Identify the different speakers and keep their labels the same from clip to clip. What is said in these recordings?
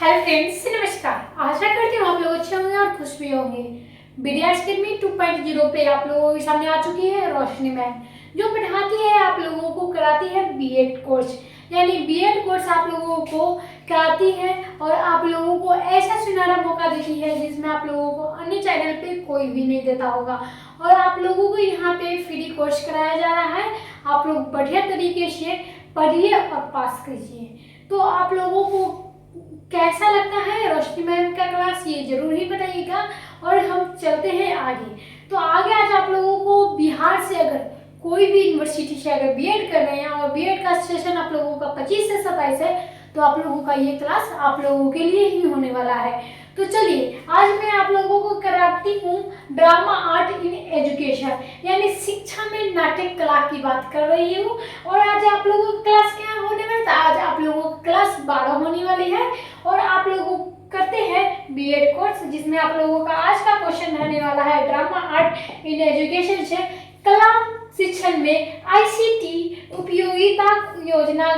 Speaker 1: Hello friends, नमस्कार। आशा करती हूँ आप लोग अच्छे होंगे और खुश भी होंगे। बीडीएस अकेडमी 2.0 पे आप लोगों के सामने आ चुकी है रोशनी मैम, जो पढ़ाती है आप लोगों को, कराती है बीएड कोर्स। यानी बीएड कोर्स आप लोगों को कराती है और आप लोगों को ऐसा सुनहरा मौका देती है जिसमें आप लोगों को अन्य चैनल पे कोई भी नहीं देता होगा। और आप लोगों को यहाँ पे फ्री कोर्स कराया जा रहा है। आप लोग बढ़िया तरीके से पढ़िए और पास कीजिए। तो आप लोगों को कैसा लगता है रोशनी मैम का क्लास, ये जरूर ही बताइएगा। और हम चलते हैं आगे। तो आगे आज आप लोगों को बिहार से अगर कोई भी यूनिवर्सिटी से अगर बीएड कर रहे हैं और बीएड का सेशन आप लोगों का 25 से 27 है, तो आप लोगों का ये क्लास आप लोगों के लिए ही होने वाला है। तो चलिए आज मैं आप लोगों को कराती हूँ ड्रामा आर्ट इन एजुकेशन, यानी शिक्षा में नाटक कला की बात कर रही हूँ। और आज आप लोगों की क्लास क्या होने वाली है, तो आज आप लोगों की क्लास 12 होने वाली है। और आप लोगों करते हैं बीएड कोर्स, जिसमें आप लोगों का आज का क्वेश्चन रहने वाला है ड्रामा आर्ट इन एजुकेशन से कला शिक्षण में आईसीटी उपयोगिता योजना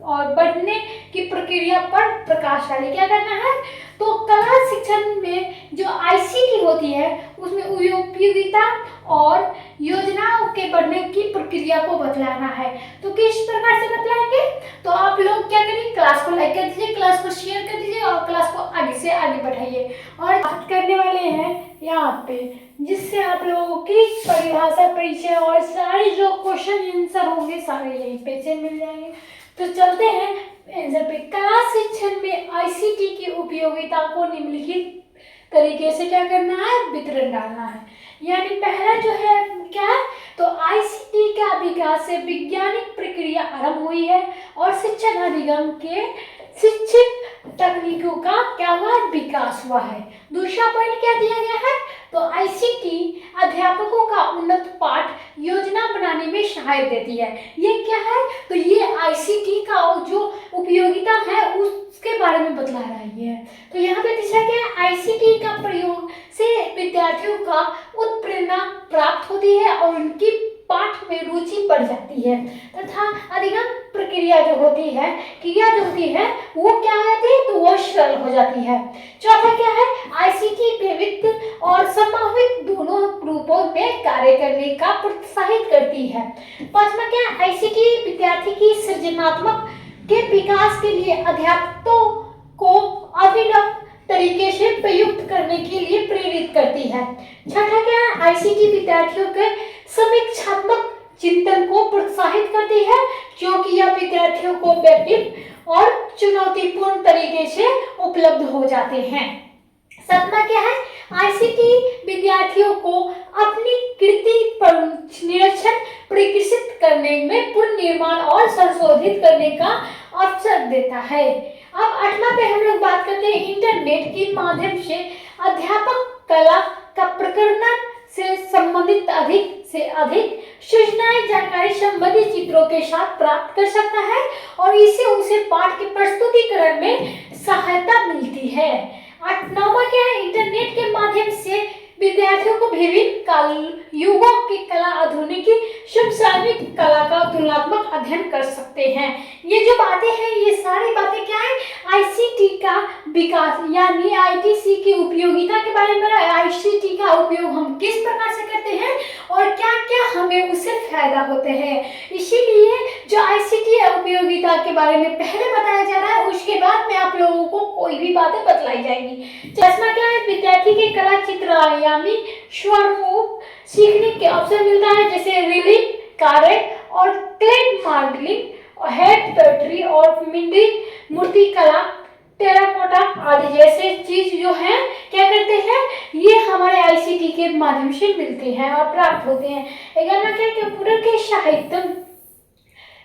Speaker 1: और बढ़ने की प्रक्रिया पर प्रकाश डालें। क्या करना है, तो कला शिक्षण में जो आईसीटी होती है उसमें उपयोगिता और योजनाओं के बढ़ने की प्रक्रिया को बतलाना है। तो किस प्रकार से बतलाएंगे, तो आप लोग क्या करिए, क्लास को लाइक कर दीजिए, क्लास को शेयर कर दीजिए और क्लास को आगे से आगे बढ़ाइए। और बात करने वाले हैं यहाँ पे, जिससे आप लोगों की परिभाषा परिचय और सारे जो क्वेश्चन आंसर होंगे सारे यहीं पे से मिल जाएंगे। तो चलते हैं आंसर पे। कला शिक्षण में आईसीटी की उपयोगिता को निम्नलिखित तरीके से क्या करना है, वितरण डालना है। यानी पहला जो है क्या है, तो आईसीटी का विकास से वैज्ञानिक प्रक्रिया आरंभ हुई है और शिक्षण अधिगम के शिक्षित तकनीकों का क्या हुआ, विकास हुआ है। दूसरा पॉइंट क्या दिया गया है, तो आईसीटी अध्यापकों का उन्नत पाठ योजना बनाने में सहायता देती है। ये क्या है, तो ये आईसीटी का जो उपयोगिता है उसके बारे में बतला रही है। तो यहाँ पे तीसरा क्या है, आईसीटी का प्रयोग से विद्यार्थियों का उत्प्रेरणा प्राप्त होती है और उनकी पाठ में रुचि बढ़ जाती है तथा अधिगम प्रक्रिया जो होती है, क्रिया जो होती है वो क्या हो जाती है, तो वो सरल हो जाती है। चौथा क्या है, आईसीटी विविध और समाहित दोनों रूपों में कार्य करने का प्रोत्साहित करती है। पांचवा क्या है, आईसीटी विद्यार्थी की सृजनात्मक के विकास के लिए अध्यापकों को अभिनव तरीके से प्रयुक्त करने के लिए प्रेरित करती है। छठा क्या है, आईसीटी विद्यार्थियों के समीक्षात्मक चिंतन को प्रोत्साहित करती है, क्योंकि यह विद्यार्थियों को व्यक्तित्व और चुनौतीपूर्ण तरीके से उपलब्ध हो जाते हैं। सातवां क्या है, आईसीटी विद्यार्थियों को अपनी कृति पर निरीक्षण प्रकाशित करने में पुनर्निर्माण और संशोधित करने का अवसर देता है। अब आठवां पे हम लोग बात करते हैं इंटरनेट के माध्यम से अध्यापक कला का प्रकरण से संबंधित अधिक से अधिक सूचनाएं जानकारी संबंधित चित्रों के साथ प्राप्त कर सकता है और इससे उसे पाठ के प्रस्तुतिकरण में सहायता मिलती है। नौवां क्या है, इंटरनेट के माध्यम से विद्यार्थियों को विभिन्न काल युगों की कला आधुनिक समसामयिक कला का तुलनात्मक अध्ययन कर सकते हैं। ये जो बातें हैं ये सारी बातें क्या है, आईसीटी का विकास यानी आईटीसी की उपयोगिता के बारे में। आईसीटी का उपयोग हम किस प्रकार से करते हैं और क्या क्या हमें उससे फायदा होते हैं, इसीलिए जो आईसीटी उपयोगिता के बारे में पहले बताया जा रहा है, उसके बाद में आप लोगों को कोई भी बातें बतलाई जाएंगी। चश्मा क्या है, विद्यार्थी के कला चित्र यानी स्वरूप सीखने के अवसर मिलता है, जैसे रीलिंग कार्य और क्ले मॉडलिंग, हेड पोएट्री और मिंडी मूर्ति कला, टेराकोटा आदि जैसे चीज जो है क्या करते हैं, ये हमारे आईसीटी के माध्यम से मिलते हैं और प्राप्त होते हैं। 11वां क्या, कंप्यूटर के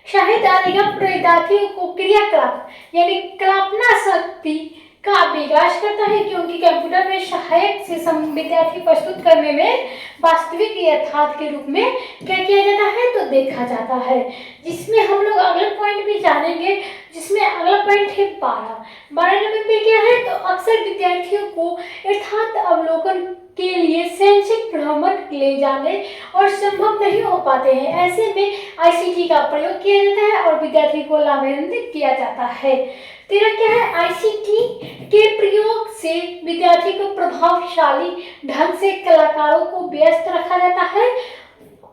Speaker 1: साहित्य अधिगम विद्यार्थियों को क्रियाकलाप यानी कल्पना शक्ति का विकास करता है, क्योंकि कंप्यूटर में सहायक से विद्यार्थी प्रस्तुत करने में वास्तविक यथार्थ के रूप में क्या किया जाता है, तो देखा जाता है। जिसमें हम लोग अगला पॉइंट भी जानेंगे, जिसमें अगला पॉइंट है 12 नंबर पे क्या है, तो अक्सर विद्यार्थियों को यथार्थ अवलोकन के लिए शैक्षिक भ्रमण ले जाने और संभव नहीं हो पाते हैं। ऐसे में आईसीटी का प्रयोग किया जाता है और विद्यार्थी को लाभान्वित किया जाता है। तेरा क्या है, आईसीटी से विद्यार्थी को प्रभावशाली ढंग से कलाकारों को व्यस्त रखा जाता है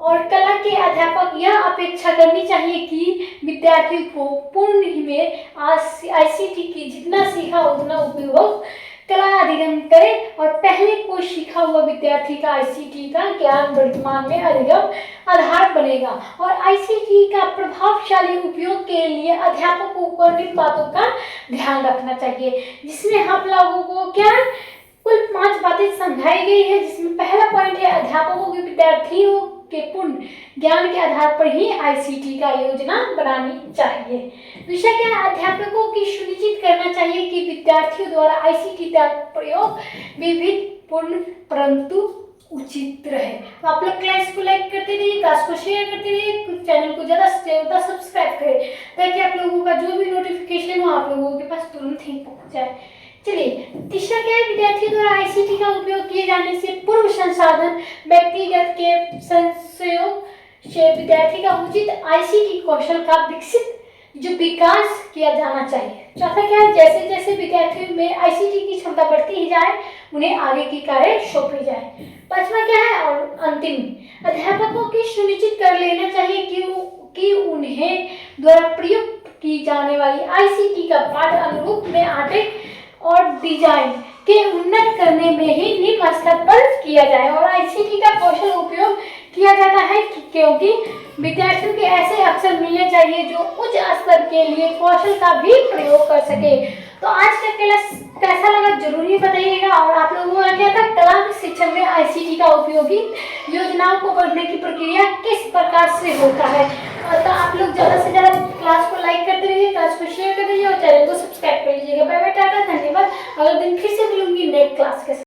Speaker 1: और कला के अध्यापक यह अपेक्षा करनी चाहिए कि विद्यार्थी को पूर्ण ही में आईसीटी की जितना सीखा उतना उपयोग कला अधिगम करे और पहले को सीखा हुआ विद्यार्थी का आईसीटी का ज्ञान वर्तमान में अधिगम आधार बनेगा। और आईसीटी का प्रभावशाली उपयोग के लिए अध्यापकों को निम्न बातों का ध्यान रखना चाहिए, जिसमें हम लोगों को क्या कुल 5 बातें समझाई गई है। जिसमें पहला पॉइंट है अध्यापकों के विद्यार्थियों के पूर्ण ज्ञान के आधार पर ही आईसीटी का योजना बनानी चाहिए। दूसरा क्या है, अध्यापकों की सुनिश्चित करना चाहिए कि विद्यार्थियों द्वारा आईसीटी का प्रयोग विविध पूर्ण परंतु उचित रहे। तो आप लोग क्लास को लाइक करते रहिए, क्लास को शेयर करते रहिए, चैनल को ज़्यादा से ज़्यादा सब्सक्राइब करें ताकि आप लोगों का जो भी नोटिफिकेशन हो आप लोगों के पास तुरंत ही पहुंच जाए। चलिए तीसरा क्या है, विद्यार्थियों द्वारा आईसीटी का उपयोग किए जाने से पूर्व संसाधन व्यक्तिगत के संयोग से विद्यार्थी का उचित आईसीटी कौशल का विकास किया जाना चाहिए। चौथा क्या है, जैसे जैसे विद्यार्थियों में आईसीटी की क्षमता बढ़ती ही जाए उन्हें आगे की कार्य सौंपी जाए। पांचवा क्या है और अंतिम, अध्यापकों की सुनिश्चित कर लेना चाहिए कि उन्हें द्वारा प्रयुक्त की जाने वाली आईसीटी का पाठ अनुरूप में आटे और डिजाइन के उन्नत करने में ही निम्न स्तर पर किया जाए। और आईसीटी का कौशल उपयोग किया जाता है क्योंकि विद्यार्थियों के ऐसे अवसर मिलने चाहिए जो उच्च स्तर के लिए कौशल का भी प्रयोग कर सके। तो आज का क्लास कैसा लगा जरूर बताइएगा। और आप लोगों का क्या था, कला शिक्षण में आईसीटी का उपयोगी योजनाओं को बढ़ने की प्रक्रिया किस प्रकार से होता है। तो आप लोग ज़्यादा से ज़्यादा क्लास को लाइक करते रहिए, क्लास को शेयर कर दीजिए और चैनल को सब्सक्राइब कर लीजिएगा। बाय बाय, टाटा, धन्यवाद। अगले दिन फिर से मिलूंगी नेक्स्ट क्लास के साथ।